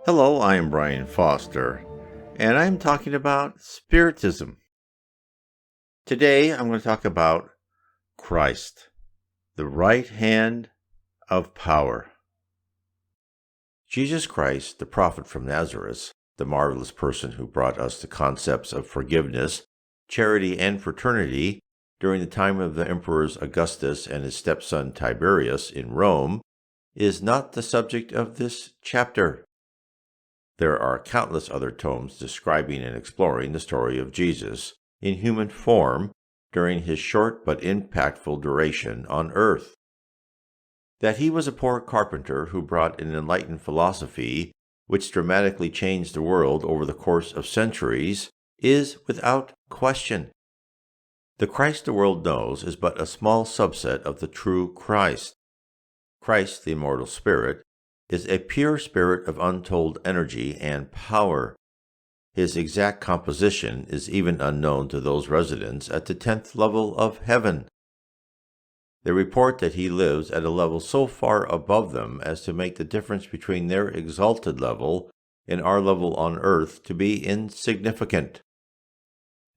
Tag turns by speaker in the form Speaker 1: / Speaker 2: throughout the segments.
Speaker 1: Hello, I am Brian Foster, and I'm talking about Spiritism. Today, I'm going to talk about Christ, the right hand of power. Jesus Christ, the prophet from Nazareth, the marvelous person who brought us the concepts of forgiveness, charity, and fraternity during the time of the emperors Augustus and his stepson Tiberius in Rome, is not the subject of this chapter. There are countless other tomes describing and exploring the story of Jesus in human form during his short but impactful duration on earth. That he was a poor carpenter who brought an enlightened philosophy which dramatically changed the world over the course of centuries is without question. The Christ the world knows is but a small subset of the true Christ. Christ, the immortal spirit, is a pure spirit of untold energy and power. His exact composition is even unknown to those residents at the 10th level of heaven. They report that he lives at a level so far above them as to make the difference between their exalted level and our level on earth to be insignificant.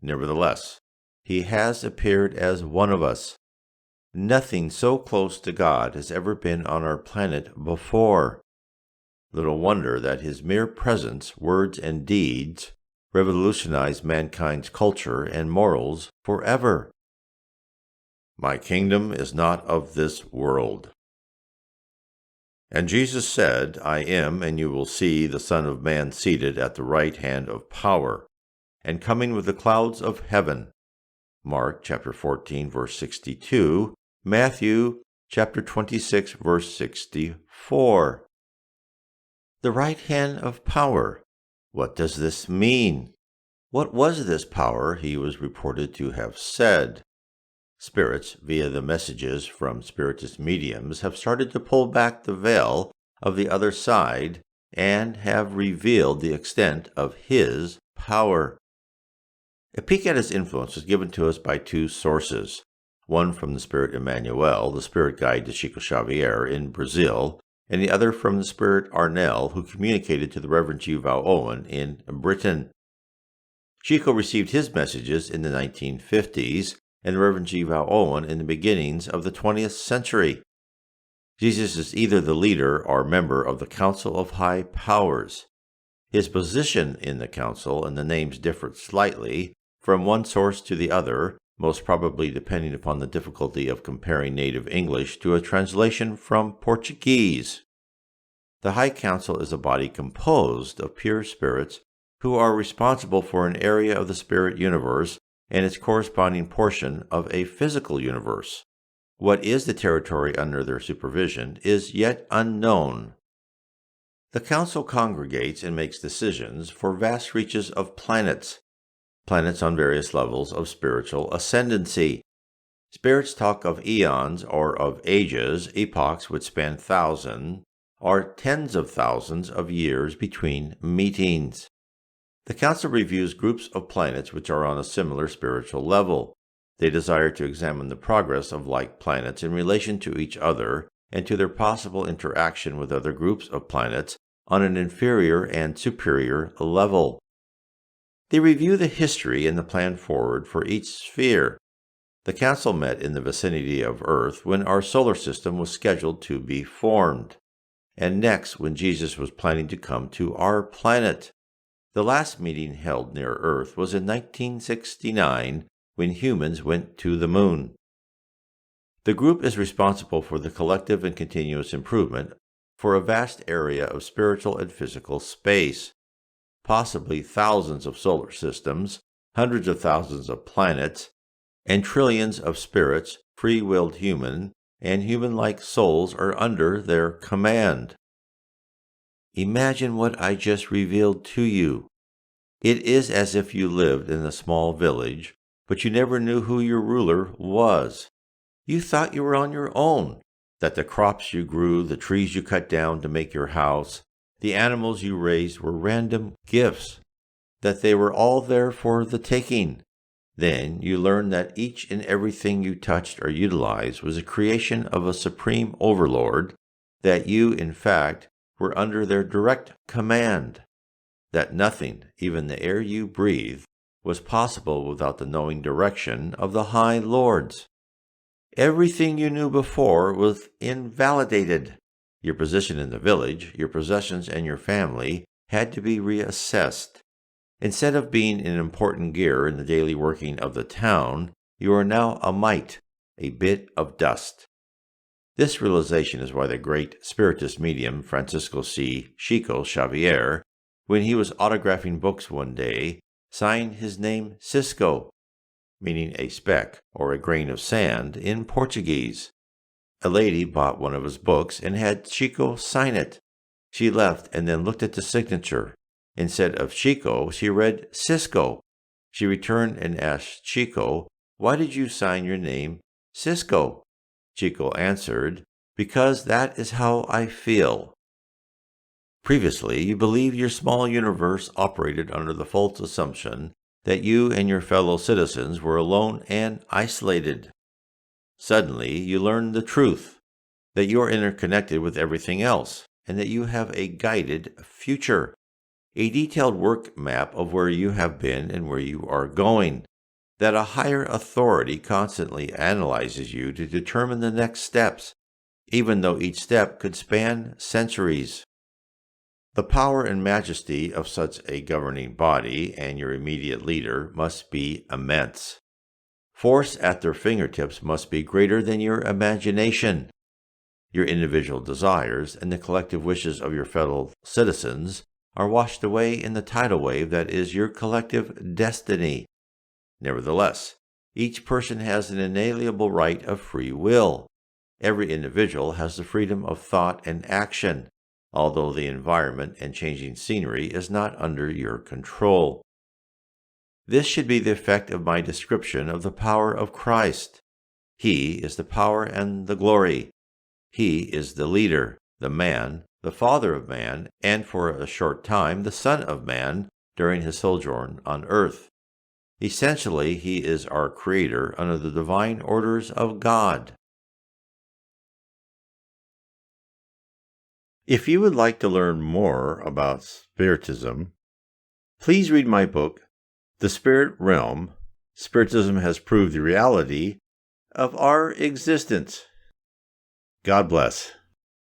Speaker 1: Nevertheless, he has appeared as one of us. Nothing so close to God has ever been on our planet before. Little wonder that his mere presence, words, and deeds revolutionized mankind's culture and morals forever. My kingdom is not of this world. And Jesus said, I am, and you will see the Son of Man seated at the right hand of power, and coming with the clouds of heaven. Mark chapter 14, verse 62, Matthew chapter 26, verse 64. The right hand of power. What does this mean? What was this power he was reported to have said? Spirits, via the messages from Spiritist mediums, have started to pull back the veil of the other side and have revealed the extent of his power. A peek at his influence was given to us by two sources, one from the Spirit Emmanuel, the spirit guide to Chico Xavier in Brazil, and the other from the Spirit Arnell, who communicated to the Reverend G. Val Owen in Britain. Chico received his messages in the 1950s, and the Reverend G. Val Owen in the beginnings of the 20th century. Jesus is either the leader or member of the Council of High Powers. His position in the council and the names differed slightly from one source to the other, most probably depending upon the difficulty of comparing native English to a translation from Portuguese. The High Council is a body composed of pure spirits who are responsible for an area of the spirit universe and its corresponding portion of a physical universe. What is the territory under their supervision is yet unknown. The Council congregates and makes decisions for vast reaches of planets on various levels of spiritual ascendancy. Spirits talk of eons or of ages, epochs which span thousands or tens of thousands of years between meetings. The Council reviews groups of planets which are on a similar spiritual level. They desire to examine the progress of like planets in relation to each other and to their possible interaction with other groups of planets on an inferior and superior level. They review the history and the plan forward for each sphere. The Council met in the vicinity of Earth when our solar system was scheduled to be formed, and next when Jesus was planning to come to our planet. The last meeting held near Earth was in 1969 when humans went to the moon. The group is responsible for the collective and continuous improvement for a vast area of spiritual and physical space, possibly thousands of solar systems, hundreds of thousands of planets, and trillions of spirits, free-willed human, and human-like souls are under their command. Imagine what I just revealed to you. It is as if you lived in a small village, but you never knew who your ruler was. You thought you were on your own, that the crops you grew, the trees you cut down to make your house, the animals you raised were random gifts, that they were all there for the taking. Then you learned that each and everything you touched or utilized was a creation of a supreme overlord, that you, in fact, were under their direct command, that nothing, even the air you breathe, was possible without the knowing direction of the high lords. Everything you knew before was invalidated. Your position in the village, your possessions, and your family had to be reassessed. Instead of being an important gear in the daily working of the town, you are now a mite, a bit of dust. This realization is why the great Spiritist medium Francisco C. Chico Xavier, when he was autographing books one day, signed his name Cisco, meaning a speck or a grain of sand in Portuguese. A lady bought one of his books and had Chico sign it. She left and then looked at the signature. Instead of Chico, she read Cisco. She returned and asked Chico, "Why did you sign your name Cisco?" Chico answered, "Because that is how I feel." Previously, you believed your small universe operated under the false assumption that you and your fellow citizens were alone and isolated. Suddenly, you learned the truth, that you are interconnected with everything else, and that you have a guided future, a detailed work map of where you have been and where you are going, that a higher authority constantly analyzes you to determine the next steps, even though each step could span centuries. The power and majesty of such a governing body and your immediate leader must be immense. Force at their fingertips must be greater than your imagination. Your individual desires and the collective wishes of your fellow citizens are washed away in the tidal wave that is your collective destiny. Nevertheless, each person has an inalienable right of free will. Every individual has the freedom of thought and action, although the environment and changing scenery is not under your control. This should be the effect of my description of the power of Christ. He is the power and the glory. He is the leader, the man, the Father of man, and for a short time the Son of man during his sojourn on earth. Essentially, he is our Creator under the divine orders of God. If you would like to learn more about Spiritism, please read my book, The Spirit Realm. Spiritism has proved the reality of our existence. God bless.